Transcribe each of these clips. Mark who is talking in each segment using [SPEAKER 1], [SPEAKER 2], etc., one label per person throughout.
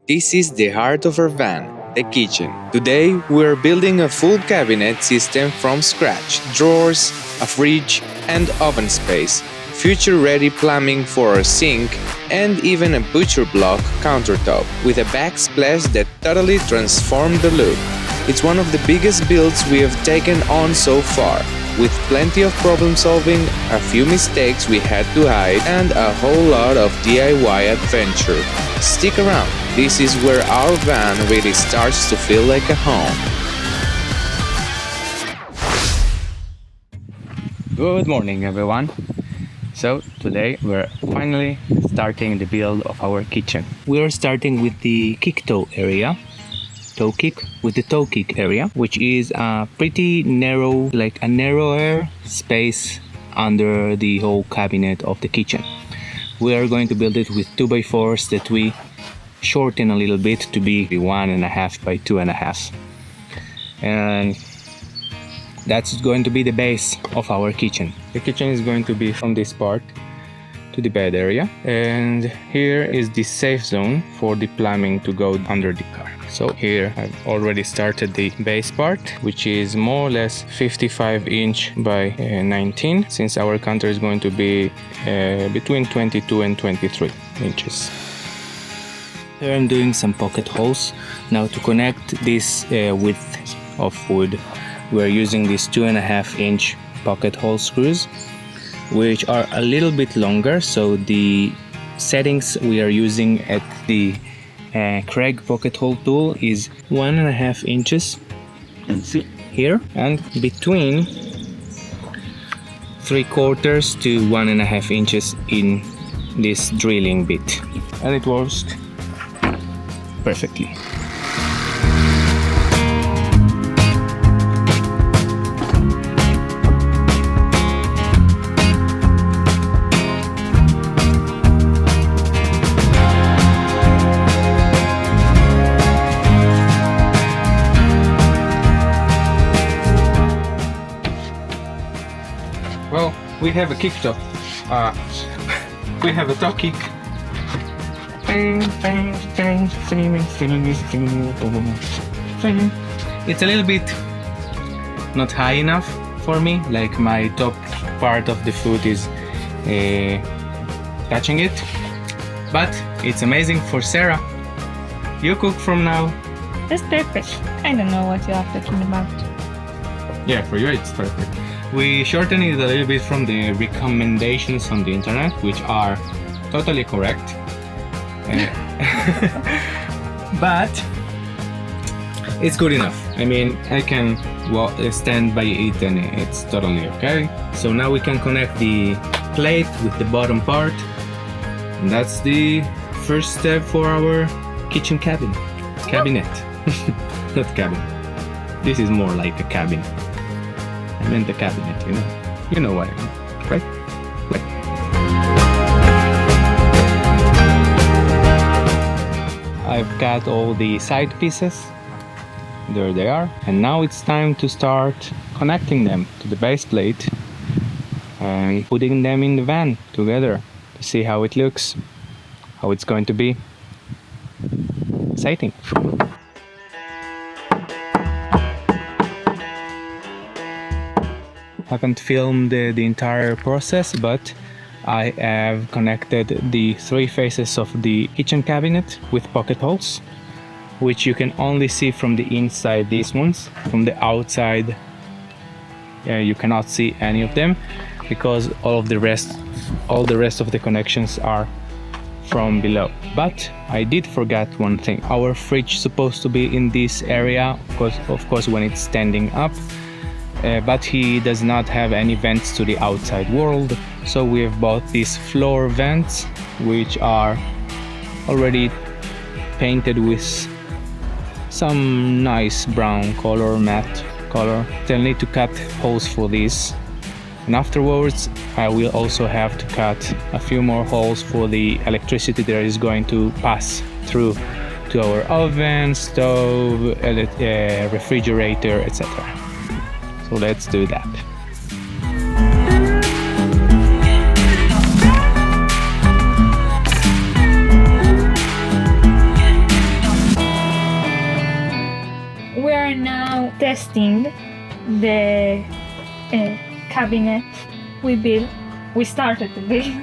[SPEAKER 1] This is the heart of our van, the kitchen. Today, we're building a full cabinet system from scratch, drawers, a fridge, and oven space, future-ready plumbing for our sink, and even a butcher block countertop with a backsplash that totally transformed the look. It's one of the biggest builds we have taken on so far, with plenty of problem solving, a few mistakes we had to hide, and a whole lot of DIY adventure. Stick around, this is where our van really starts to feel like a home.
[SPEAKER 2] Good morning, everyone. So today we're finally starting the build of our kitchen. We're starting with the kick toe area. Toe kick area, which is a pretty narrow, like a narrower space under the whole cabinet of the kitchen. We are going to build it with 2x4s that we shorten a little bit to be 1.5 by 2.5, and that's going to be the base of our kitchen. The kitchen is going to be from this part to the bed area, and here is the safe zone for the plumbing to go under the car. So here I've already started the base part, which is more or less 55 inch by 19, since our counter is going to be between 22 and 23 inches. Here I'm doing some pocket holes. Now to connect this width of wood, we're using these 2.5 inch pocket hole screws, which are a little bit longer, so the settings we are using at the Craig pocket hole tool is 1.5 inches here, and between 3/4 to 1.5 inches in this drilling bit, and it works perfectly. Well, we have a kick top. We have a toe kick. It's a little bit not high enough for me, like my top part of the foot is touching it, but it's amazing for Sarah. You cook from now.
[SPEAKER 3] That's perfect. I don't know what you are talking about.
[SPEAKER 2] Yeah, for you it's perfect. We shorten it a little bit from the recommendations on the internet, which are totally correct. But it's good enough. I mean, I can stand by it and it's totally okay. So now we can connect the plate with the bottom part. And that's the first step for our kitchen cabinet. Not cabin. This is more like a cabin. I meant the cabinet, you know. You know what I mean, right? Right. I've got all the side pieces. There they are. And now it's time to start connecting them to the base plate and putting them in the van together to see how it looks, how it's going to be. Exciting. Haven't filmed the entire process, but I have connected the 3 faces of the kitchen cabinet with pocket holes, which you can only see from the inside, these ones. From the outside you cannot see any of them, because all the rest of the connections are from below. But I did forget one thing. Our fridge is supposed to be in this area, of course when it's standing up. But he does not have any vents to the outside world, so we have bought these floor vents, which are already painted with some nice brown color, matte color. I'll need to cut holes for this, and afterwards I will also have to cut a few more holes for the electricity that is going to pass through to our oven, stove, refrigerator, etc. So let's do that.
[SPEAKER 3] testing the cabinet we started to build.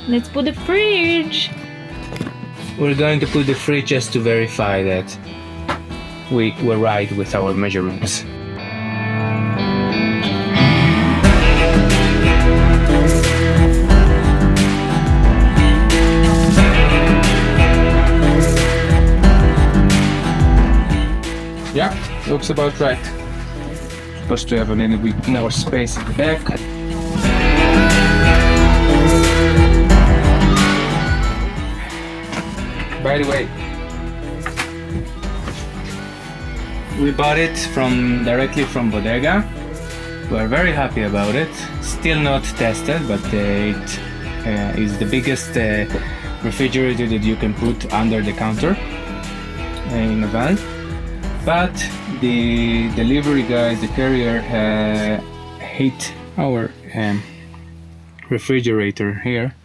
[SPEAKER 3] Let's put the fridge.
[SPEAKER 2] We're going to put the fridge just to verify that we were right with our measurements. Yeah, looks about right. Supposed to have a little bit more space at the back. By the way, we bought it directly from Bodega. We're very happy about it. Still not tested, but it is the biggest refrigerator that you can put under the counter in a van. But the delivery guys, the carrier, hit our refrigerator here,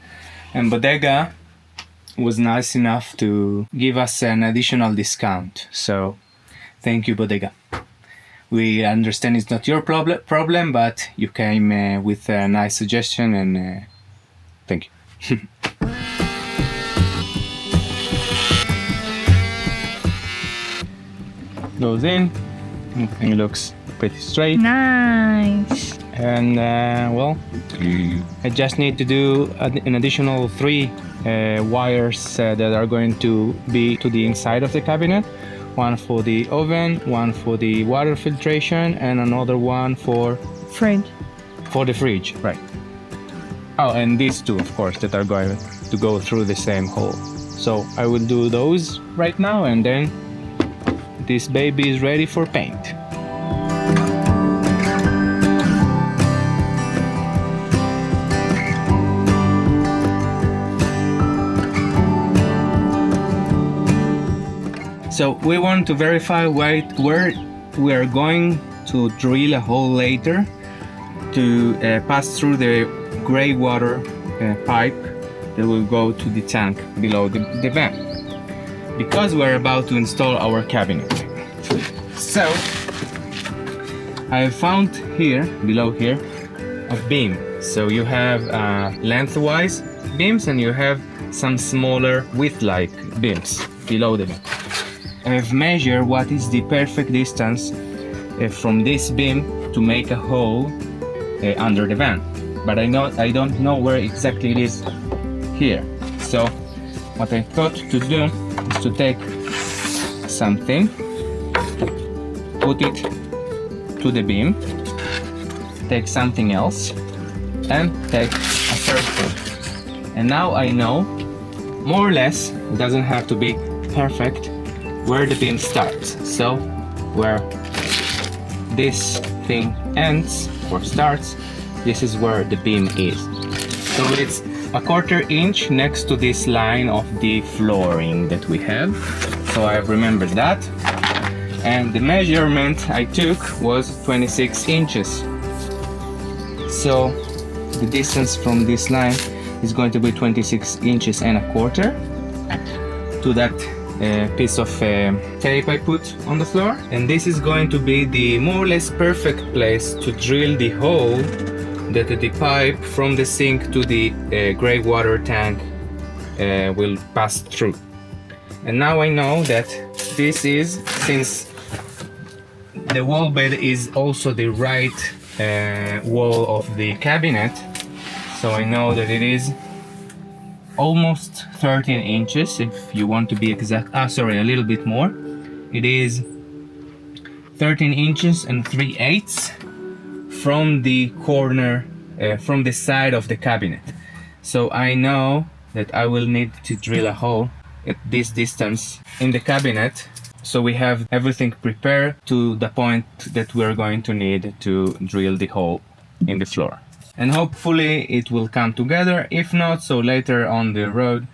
[SPEAKER 2] and Bodega was nice enough to give us an additional discount. So thank you, Bodega. We understand it's not your problem, but you came with a nice suggestion, and thank you. Goes in, everything looks pretty straight.
[SPEAKER 3] Nice.
[SPEAKER 2] And well, I just need to do an additional 3 wires that are going to be to the inside of the cabinet. One for the oven, one for the water filtration, and another one for the fridge, right? Oh, and these 2, of course, that are going to go through the same hole. So I will do those right now, and then this baby is ready for paint. So we want to verify where we are going to drill a hole later to pass through the gray water pipe that will go to the tank below the van, because we're about to install our cabinet. So I found here, below here, a beam. So you have lengthwise beams and you have some smaller width-like beams below the beam. I've measured what is the perfect distance from this beam to make a hole under the van, but I don't know where exactly it is here. So what I thought to do is to take something, put it to the beam, take something else, and take a circle. And now I know, more or less, it doesn't have to be perfect, where the beam starts. So where this thing ends or starts, this is where the beam is. So it's a 1/4 inch next to this line of the flooring that we have. So I remembered that. And the measurement I took was 26 inches. So the distance from this line is going to be 26 inches and a quarter to that piece of tape I put on the floor. And this is going to be the more or less perfect place to drill the hole that the pipe from the sink to the gray water tank will pass through. And now I know that this is, since the wall bed is also the right wall of the cabinet, so I know that it is almost 13 inches, if you want to be exact. Sorry, a little bit more. It is 13 inches and 3/8 from the corner, from the side of the cabinet. So I know that I will need to drill a hole at this distance in the cabinet, so we have everything prepared to the point that we're going to need to drill the hole in the floor. And hopefully it will come together. If not, so later on the road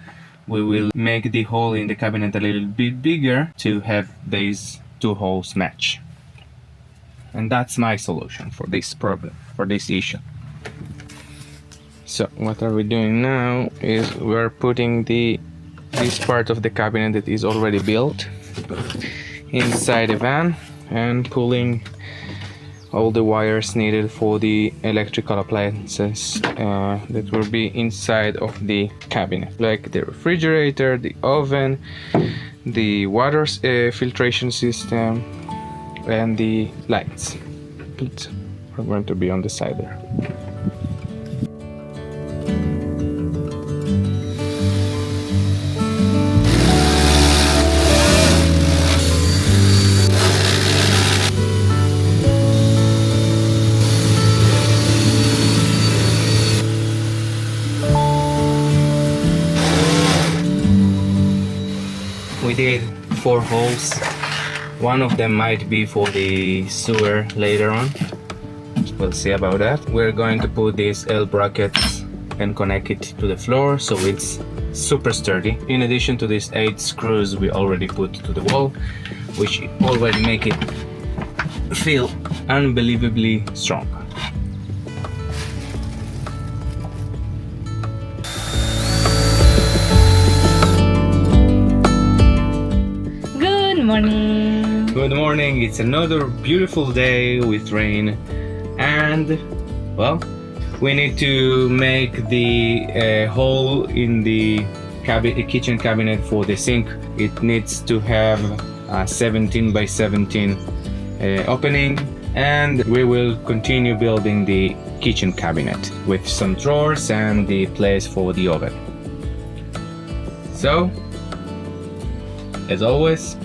[SPEAKER 2] we will make the hole in the cabinet a little bit bigger to have these 2 holes match. And that's my solution for this problem, for this issue. So what are we doing now is we're putting this part of the cabinet that is already built inside the van and pulling all the wires needed for the electrical appliances that will be inside of the cabinet, like the refrigerator, the oven, the water filtration system, and the lights. But are going to be on the side there. We did 4 holes. One of them might be for the sewer later on. We'll see about that. We're going to put these L brackets and connect it to the floor so it's super sturdy. In addition to these 8 screws we already put to the wall, which already make it feel unbelievably strong.
[SPEAKER 3] Good morning.
[SPEAKER 2] Good morning, it's another beautiful day with rain, and well, we need to make the hole in the kitchen cabinet for the sink. It needs to have a 17 by 17 opening, and we will continue building the kitchen cabinet with some drawers and the place for the oven. So, as always,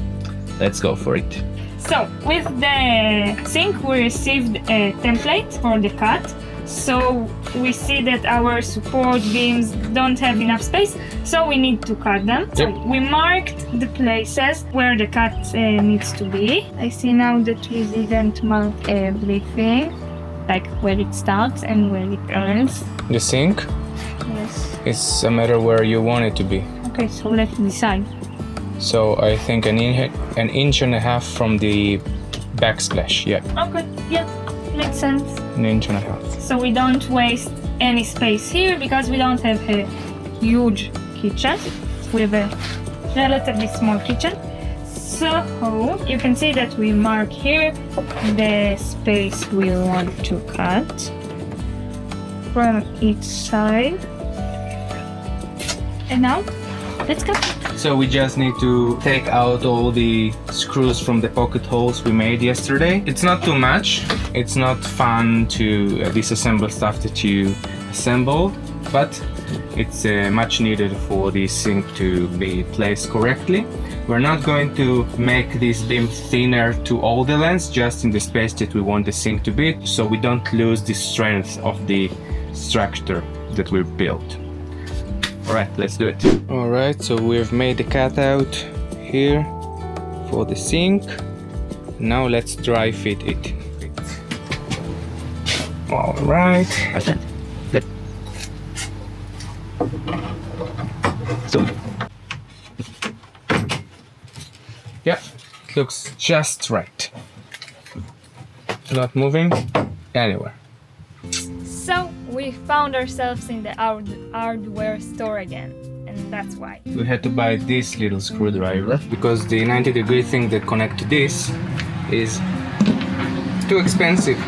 [SPEAKER 2] let's go for it.
[SPEAKER 3] So, with the sink, we received a template for the cut. So, we see that our support beams don't have enough space, so we need to cut them. So, we marked the places where the cut needs to be. I see now that we didn't mark everything, like where it starts and where it ends.
[SPEAKER 2] The sink
[SPEAKER 3] Yes.
[SPEAKER 2] is a matter where you want it to be.
[SPEAKER 3] Okay, so let's decide.
[SPEAKER 2] So I think an inch and a half from the backsplash. Yeah,
[SPEAKER 3] Okay, yeah, makes sense.
[SPEAKER 2] an inch and a half.
[SPEAKER 3] So we don't waste any space here because we don't have a huge kitchen. We have a relatively small kitchen. So you can see that we mark here the space we want to cut from each side. And now, let's cut.
[SPEAKER 2] So we just need to take out all the screws from the pocket holes we made yesterday. It's not too much. It's not fun to disassemble stuff that you assembled, but it's much needed for the sink to be placed correctly. We're not going to make this beam thinner to all the lengths, just in the space that we want the sink to be, so we don't lose the strength of the structure that we built. Alright, let's do it. Alright, so we've made the cutout here for the sink. Now let's dry fit it. Alright. So, yeah, it looks just right. Not moving anywhere.
[SPEAKER 3] So we found ourselves in the hardware store again, and that's why.
[SPEAKER 2] We had to buy this little screwdriver because the 90-degree thing that connects to this is too expensive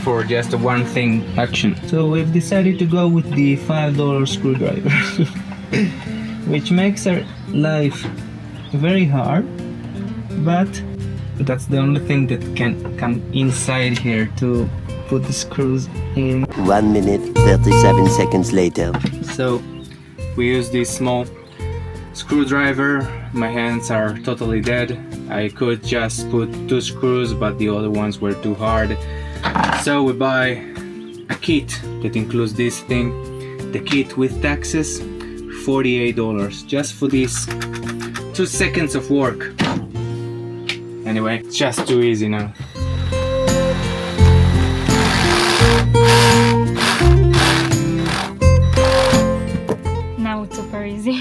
[SPEAKER 2] for just a one thing action. So we've decided to go with the $5 screwdriver, which makes our life very hard, but that's the only thing that can come inside here to put the screws in.
[SPEAKER 4] 1 minute 37 seconds later.
[SPEAKER 2] So we use this small screwdriver. My hands are totally dead. I could just put 2 screws, but the other ones were too hard. So we buy a kit that includes this thing. The kit with taxes, $48, just for these 2 seconds of work. Anyway, it's just too easy now.
[SPEAKER 3] Now it's super easy.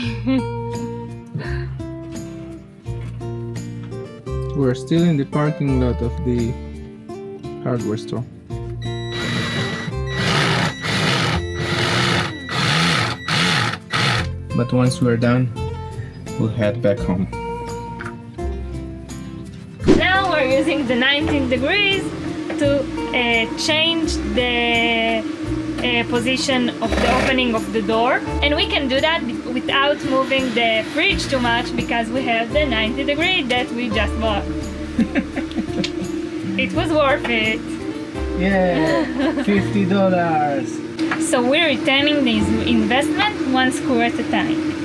[SPEAKER 2] We're still in the parking lot of the hardware store. But once we're done, we'll head back home.
[SPEAKER 3] Now we're using the 19 degrees to change the position of the opening of the door, and we can do that without moving the fridge too much because we have the 90 degree that we just bought. It was worth it.
[SPEAKER 2] Yeah, $50.
[SPEAKER 3] So we're returning this investment one screw at a time.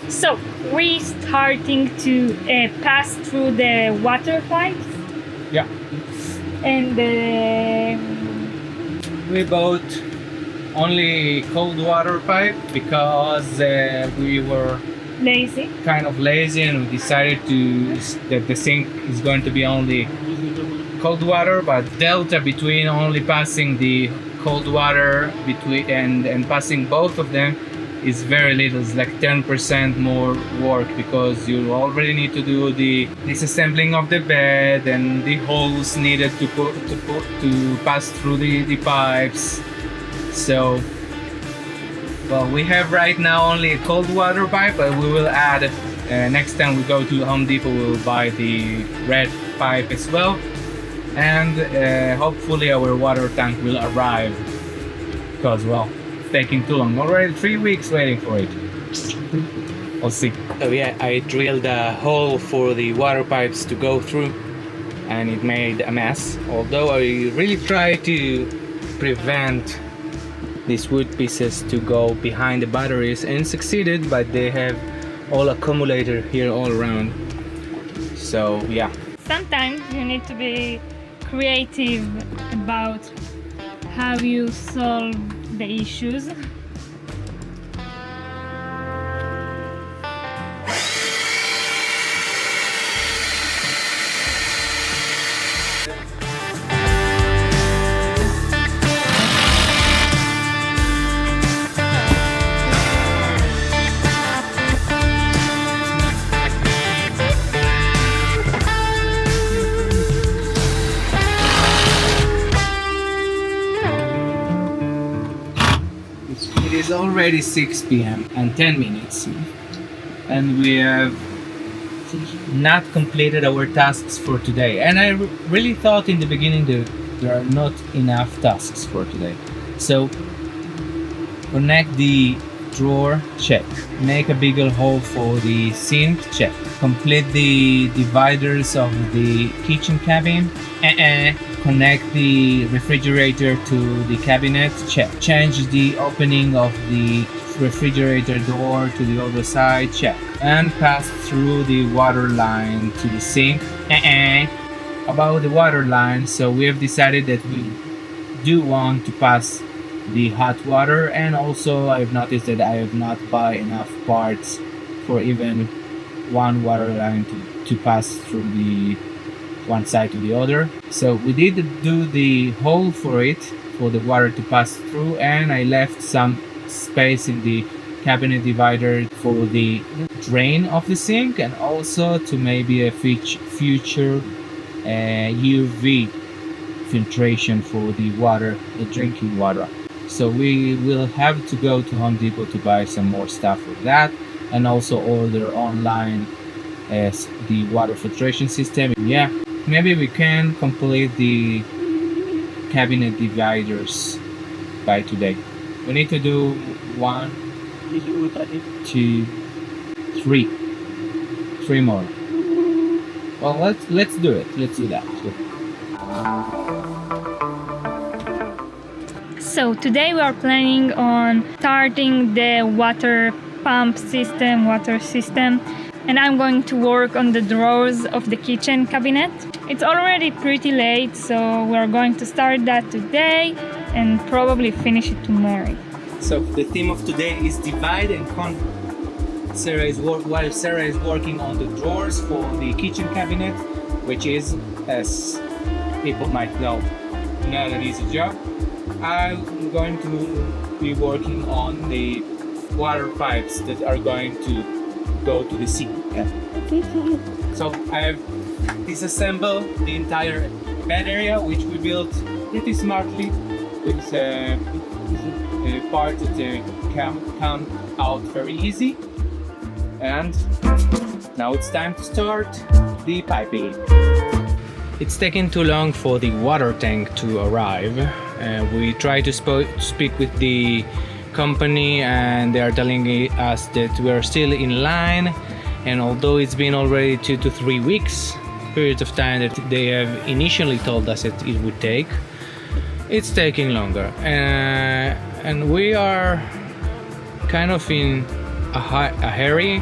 [SPEAKER 3] So we're starting to pass through the water pipes,
[SPEAKER 2] Yeah.
[SPEAKER 3] and
[SPEAKER 2] We bought only cold water pipe because we were
[SPEAKER 3] lazy.
[SPEAKER 2] kind of lazy and we decided that the sink is going to be only cold water, but delta between only passing the cold water between and passing both of them is very little. It's like 10% more work because you already need to do the disassembling of the bed and the holes needed to pass through the pipes. So, well, we have right now only a cold water pipe, but we will add next time we go to Home Depot. We'll buy the red pipe as well, and hopefully our water tank will arrive because, well, taking too long. Already 3 weeks waiting for it. We'll see. So yeah, I drilled a hole for the water pipes to go through and it made a mess. Although I really tried to prevent these wood pieces to go behind the batteries and succeeded, but they have all accumulator here all around. So yeah.
[SPEAKER 3] Sometimes you need to be creative about how you solve the issues.
[SPEAKER 2] It is already 6 p.m. and 10 minutes, and we have not completed our tasks for today. And I really thought in the beginning that there are not enough tasks for today. So connect the drawer, check. Make a bigger hole for the sink, check. Complete the dividers of the kitchen cabin. Connect the refrigerator to the cabinet, check. Change the opening of the refrigerator door to the other side, check. And pass through the water line to the sink. About the water line, so we have decided that we do want to pass the hot water, and also I've noticed that I have not bought enough parts for even one water line to pass through the one side to the other. So we did do the hole for it, for the water to pass through, and I left some space in the cabinet divider for the drain of the sink, and also to maybe a future UV filtration for the water, the drinking water. So we will have to go to Home Depot to buy some more stuff for that, and also order online as the water filtration system. Yeah, maybe we can complete the cabinet dividers by today. We need to do 1, 2, 3. 3 more. Well, let's do it. Let's do that.
[SPEAKER 3] So today we are planning on starting the water system, and I'm going to work on the drawers of the kitchen cabinet. It's already pretty late, so we're going to start that today and probably finish it tomorrow.
[SPEAKER 2] So the theme of today is divide and conquer. While Sarah is working on the drawers for the kitchen cabinet, which is, as people might know, not an easy job. I'm going to be working on the water pipes that are going to go to the sink. Yeah. So I have disassemble the entire bed area, which we built pretty smartly. It's a part that can come out very easy. And now it's time to start the piping. It's taking too long for the water tank to arrive. We try to speak with the company and they are telling us that we are still in line, and although it's been already 2 to 3 weeks period of time that they have initially told us that it would take, it's taking longer, and we are kind of in a hurry,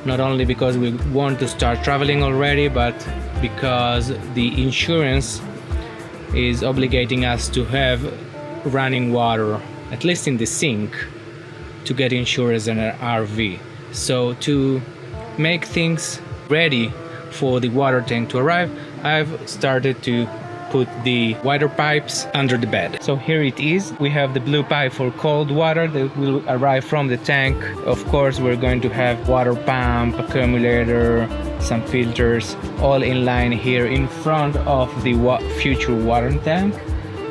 [SPEAKER 2] not only because we want to start traveling already, but because the insurance is obligating us to have running water, at least in the sink, to get insured as an RV. So to make things ready for the water tank to arrive, I've started to put the water pipes under the bed. So here it is. We have the blue pipe for cold water that will arrive from the tank. Of course, we're going to have water pump, accumulator, some filters, all in line here in front of the future water tank.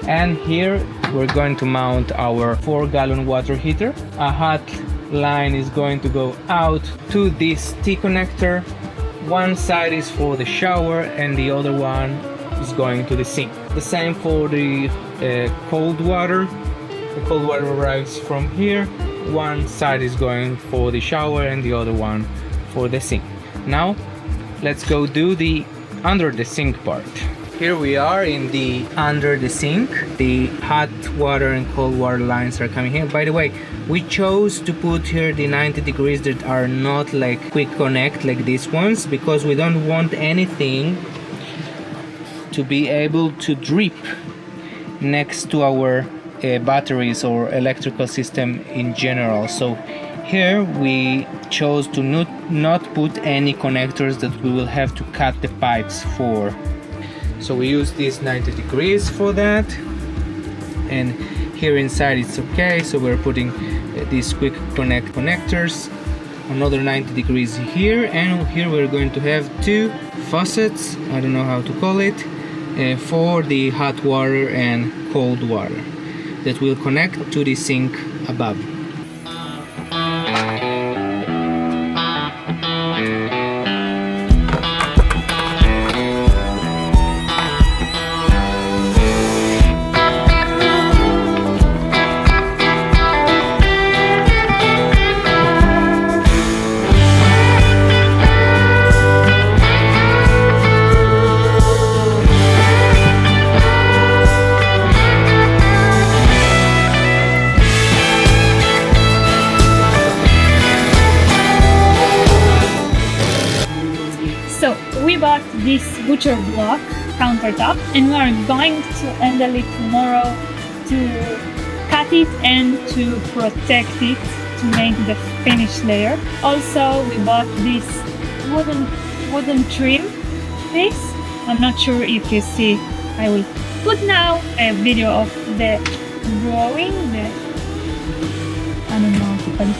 [SPEAKER 2] And here we're going to mount our 4-gallon water heater. A hot line is going to go out to this T connector. One side is for the shower and the other one is going to the sink. The same for the cold water. The cold water arrives from here. One side is going for the shower and the other one for the sink. Now let's go do the under the sink part. Here we are in the under the sink. The hot water and cold water lines are coming here. By the way, we chose to put here the 90 degrees that are not like quick connect like these ones, because we don't want anything to be able to drip next to our batteries or electrical system in general. So here we chose to not put any connectors that we will have to cut the pipes for. So we use these 90 degrees for that, and here inside it's okay, so we're putting these quick connect connectors, another 90 degrees here, and here we're going to have 2 faucets, I don't know how to call it, for the hot water and cold water that will connect to the sink above.
[SPEAKER 3] So we bought this butcher block countertop and we are going to handle it tomorrow to cut it and to protect it to make the finished layer. Also we bought this wooden trim piece. I'm not sure if you see. I will put now a video of the drawing. I don't know how to call it.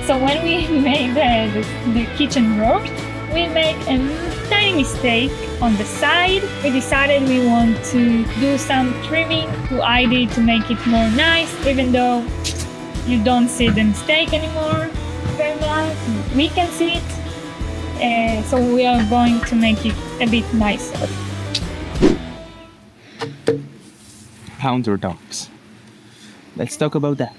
[SPEAKER 3] So when we made the kitchen drawers, we make a tiny mistake on the side. We decided we want to do some trimming to hide it, to make it more nice, even though you don't see the mistake anymore very much. We can see it, so we are going to make it a bit nicer.
[SPEAKER 2] Countertops. Let's talk about that.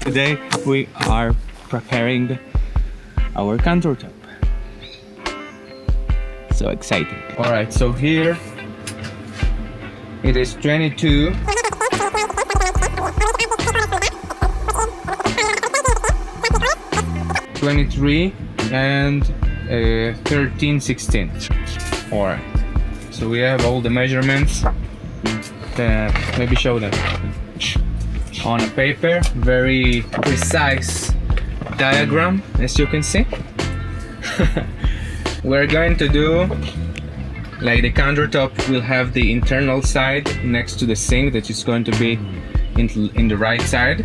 [SPEAKER 2] Today we are preparing our countertop. So exciting. Alright, so here it is 22 23 and 13/16. Alright, so we have all the measurements. Maybe show them on a paper, very precise diagram, as you can see. We're going to do like the countertop will have the internal side next to the sink that is going to be in the right side,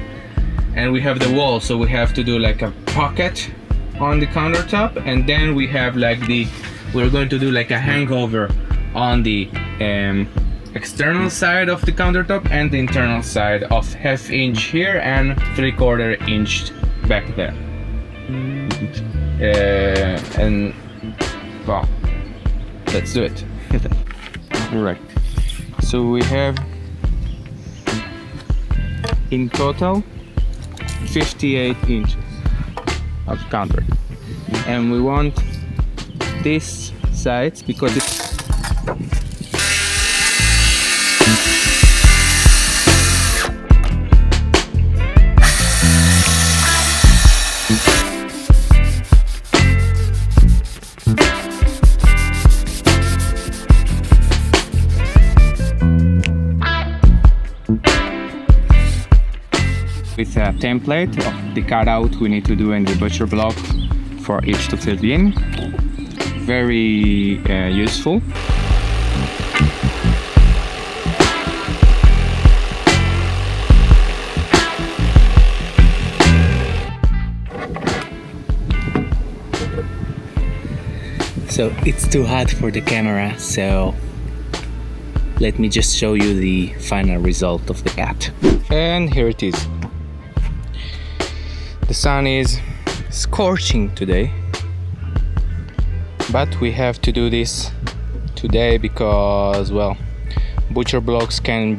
[SPEAKER 2] and we have the wall, so we have to do like a pocket on the countertop, and then we have like we're going to do like a hangover on the external side of the countertop and the internal side of 1/2 inch here and 3/4 inch back there. And well, let's do it. Right. So we have in total 58 inches of counter, and we want this side because it's with a template of the cutout we need to do in the butcher block for each to fill in. Very useful. So it's too hot for the camera, so let me just show you the final result of the cat. And here it is. The sun is scorching today, but we have to do this today because, well, butcher blocks can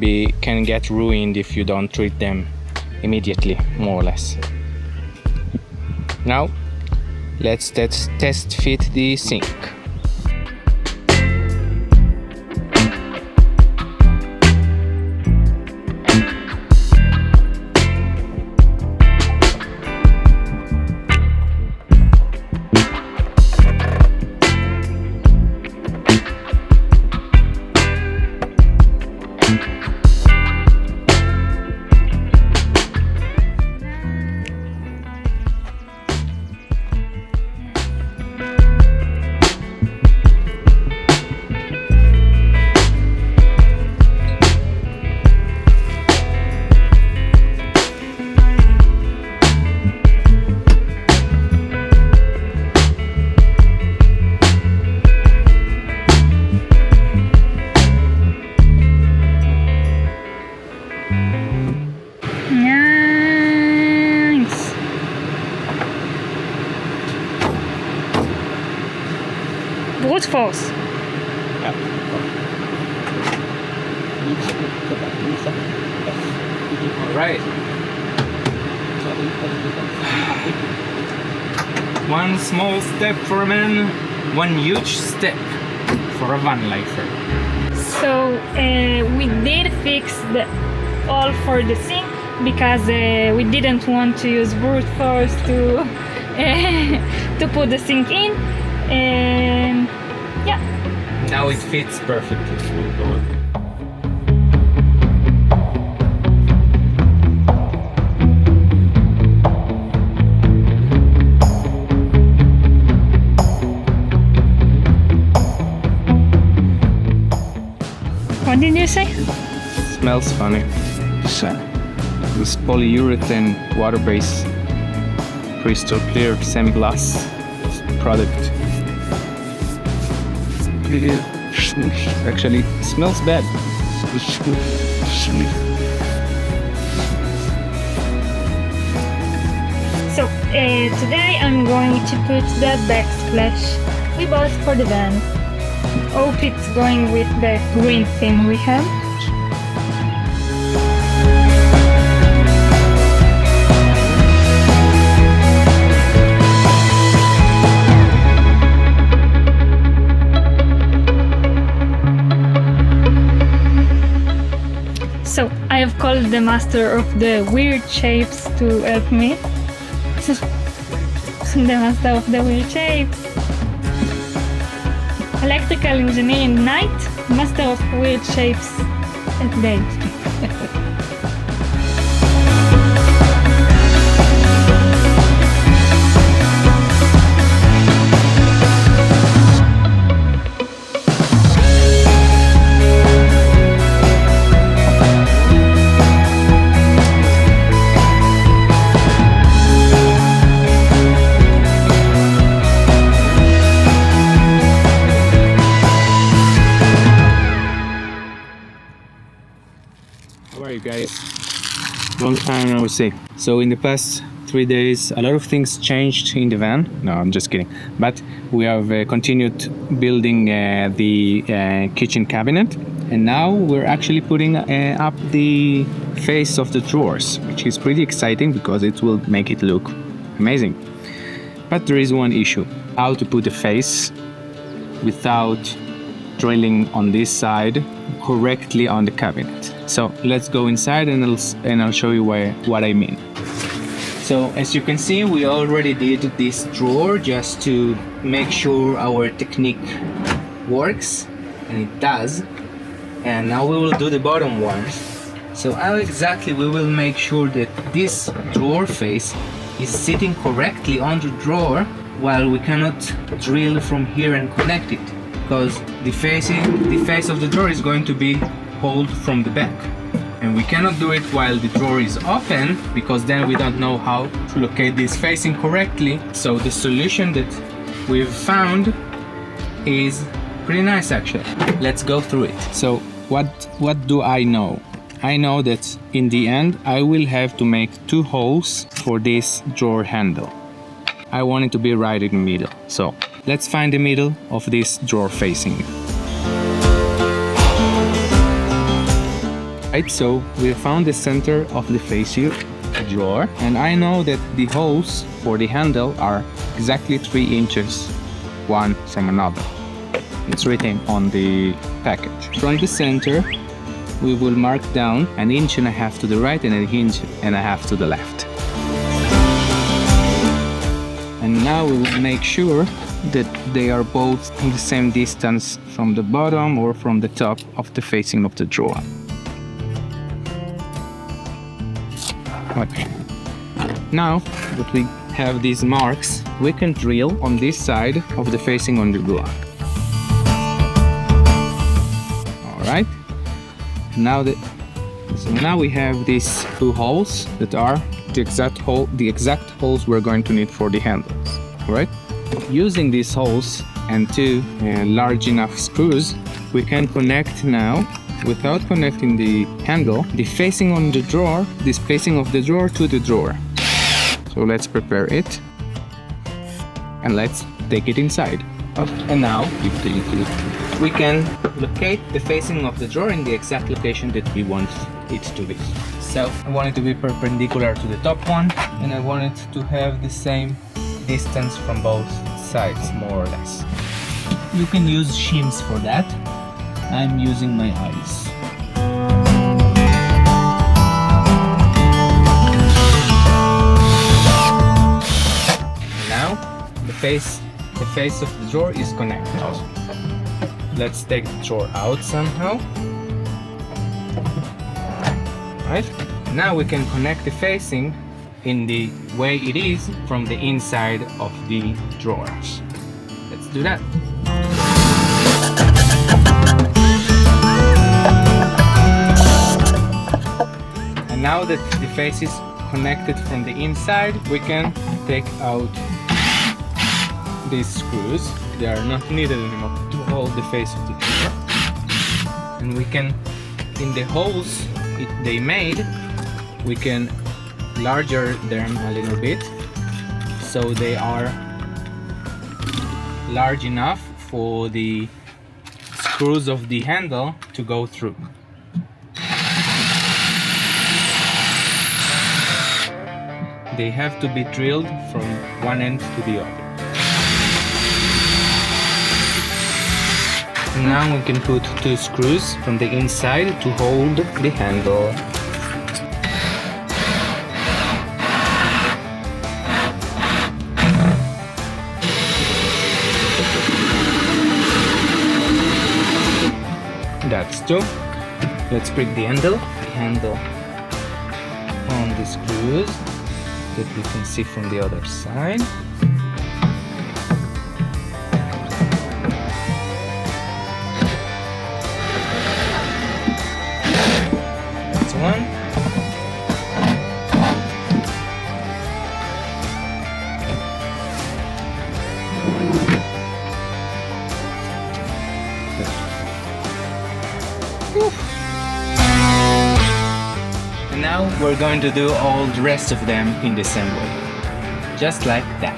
[SPEAKER 2] get ruined if you don't treat them immediately, more or less. Now let's test fit the sink.
[SPEAKER 3] Brute force.
[SPEAKER 2] Right. One small step for a man, one huge step for a Vanlifer.
[SPEAKER 3] So we did fix the all for the sink because we didn't want to use brute force to to put the sink in, and yeah.
[SPEAKER 2] Now it fits perfectly.
[SPEAKER 3] What did you say?
[SPEAKER 2] Smells funny. This polyurethane water-based crystal clear semi-gloss product. Actually, smells bad.
[SPEAKER 3] So today I'm going to put the backsplash we bought for the van. Hope it's going with the green theme we have. So I have called the master of the weird shapes to help me. The master of the weird shapes. Electrical engineering night, master of weird shapes at day.
[SPEAKER 2] are you guys? Long time no see. So in the past 3 days, a lot of things changed in the van. No, I'm just kidding. But we have continued building the kitchen cabinet, and now we're actually putting up the face of the drawers, which is pretty exciting because it will make it look amazing. But there is one issue: how to put the face without drilling on this side correctly on the cabinet. So let's go inside and I'll show you what I mean. So as you can see, we already did this drawer just to make sure our technique works, and it does. And now we will do the bottom one. So how exactly we will make sure that this drawer face is sitting correctly on the drawer, while we cannot drill from here and connect it, because the face of the drawer is going to be pulled from the back, and we cannot do it while the drawer is open, because then we don't know how to locate this facing correctly. So the solution that we've found is pretty nice actually. Let's go through it. So what do I know? I know that in the end I will have to make 2 holes for this drawer handle. I want it to be right in the middle. So let's find the middle of this drawer facing. Right, so we found the center of the facing drawer, and I know that the holes for the handle are exactly 3 inches one from another. It's written on the package. From the center, we will mark down 1.5 inches to the right and 1.5 inches to the left. And now we will make sure that they are both in the same distance from the bottom or from the top of the facing of the drawer. Okay. Now that we have these marks, we can drill on this side of the facing on the drawer. Alright. Now we have these 2 holes that are the exact holes we're going to need for the handles. Right? Using these holes and 2 large enough screws, we can connect now, without connecting the handle, the facing on the drawer, this facing of the drawer to the drawer. So let's prepare it and let's take it inside. And now we can locate the facing of the drawer in the exact location that we want it to be. So I want it to be perpendicular to the top one, and I want it to have the same distance from both sides, more or less. You can use shims for that. I'm using my eyes. Now the face of the drawer is connected. Let's take the drawer out somehow. Right? Now we can connect the facing in the way it is from the inside of the drawers. Let's do that. And now that the face is connected from the inside, we can take out these screws. They are not needed anymore to hold the face of the drawer. And we can, in the holes they made, we can larger them a little bit, so they are large enough for the screws of the handle to go through. They have to be drilled from one end to the other. Now we can put 2 screws from the inside to hold the handle. That's 2. Let's break the handle on the screws that we can see from the other side. That's 1. we're going to do all the rest of them in the same way. Just like that.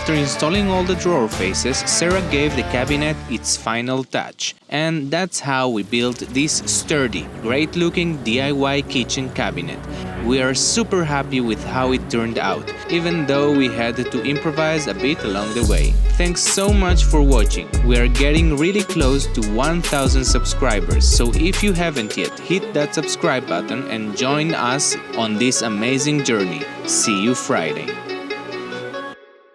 [SPEAKER 1] After installing all the drawer faces, Sarah gave the cabinet its final touch. And that's how we built this sturdy, great-looking DIY kitchen cabinet. We are super happy with how it turned out, even though we had to improvise a bit along the way. Thanks so much for watching. We are getting really close to 1000 subscribers, so if you haven't yet, hit that subscribe button and join us on this amazing journey. See you Friday.